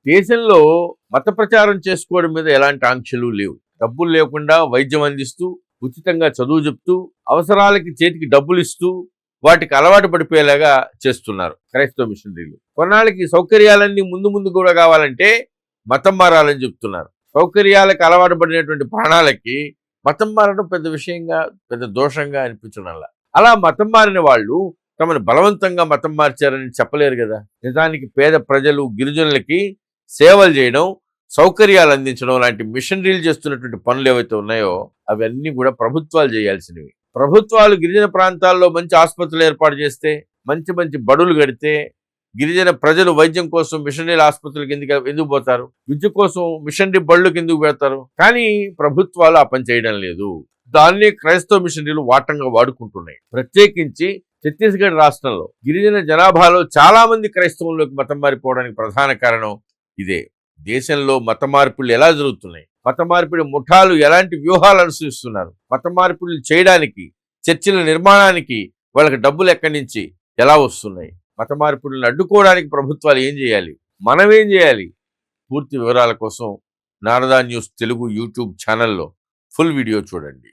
దేశంలో మత ప్రచారం చేసుకోవడం మీద ఎలాంటి ఆంక్షలు లేవు. డబ్బులు లేకుండా వైద్యం అందిస్తూ, ఉచితంగా చదువు చెప్తూ, అవసరాలకి చేతికి డబ్బులు ఇస్తూ, వాటికి అలవాటు పడిపోయేలాగా చేస్తున్నారు క్రైస్తవ మిషనరీలు. కొన్నాళ్ళకి సౌకర్యాలన్నీ ముందు ముందు కూడా కావాలంటే మతం మారాలని చెప్తున్నారు. సౌకర్యాలకు అలవాటు పడినటువంటి ప్రాణాలకి మతం మారడం పెద్ద విషయంగా, పెద్ద దోషంగా అనిపించడంలా. అలా మతం మారిన వాళ్ళు తమను బలవంతంగా మతం మార్చారని చెప్పలేరు కదా. నిజానికి పేద ప్రజలు, గిరిజనులకి సేవలు చేయడం, సౌకర్యాలు అందించడం లాంటి మిషనరీలు చేస్తున్నటువంటి పనులు ఏవైతే ఉన్నాయో అవన్నీ కూడా ప్రభుత్వాలు చేయాల్సినవి. ప్రభుత్వాలు గిరిజన ప్రాంతాల్లో మంచి ఆసుపత్రులు ఏర్పాటు చేస్తే, మంచి మంచి బడులు కడితే, గిరిజన ప్రజలు వైద్యం కోసం మిషనరీ ఆసుపత్రులకు ఎందుకు పోతారు? విద్య కోసం మిషనరీ బళ్ళకి ఎందుకు పెడతారు? కానీ ప్రభుత్వాలు ఆ పని చేయడం లేదు. దాన్ని క్రైస్తవ మిషనరీలు వాటంగా వాడుకుంటున్నాయి. ప్రత్యేకించి ఛత్తీస్గఢ్ రాష్ట్రంలో గిరిజన జనాభాలో చాలా మంది క్రైస్తవంలోకి మతం మారిపోవడానికి ప్రధాన కారణం ఇదే. దేశంలో మత మార్పులు ఎలా జరుగుతున్నాయి, మత మార్పిడి ముఠాలు ఎలాంటి వ్యూహాలు అనుసరిస్తున్నారు, మత మార్పులు చేయడానికి, చర్చిల నిర్మాణానికి వాళ్ళకి డబ్బులు ఎక్కడి నుంచి ఎలా వస్తున్నాయి, మత మార్పులను అడ్డుకోవడానికి ప్రభుత్వాలు ఏం చేయాలి, మనం ఏం చేయాలి? పూర్తి వివరాల కోసం నారదా న్యూస్ తెలుగు యూట్యూబ్ ఛానల్లో ఫుల్ వీడియో చూడండి.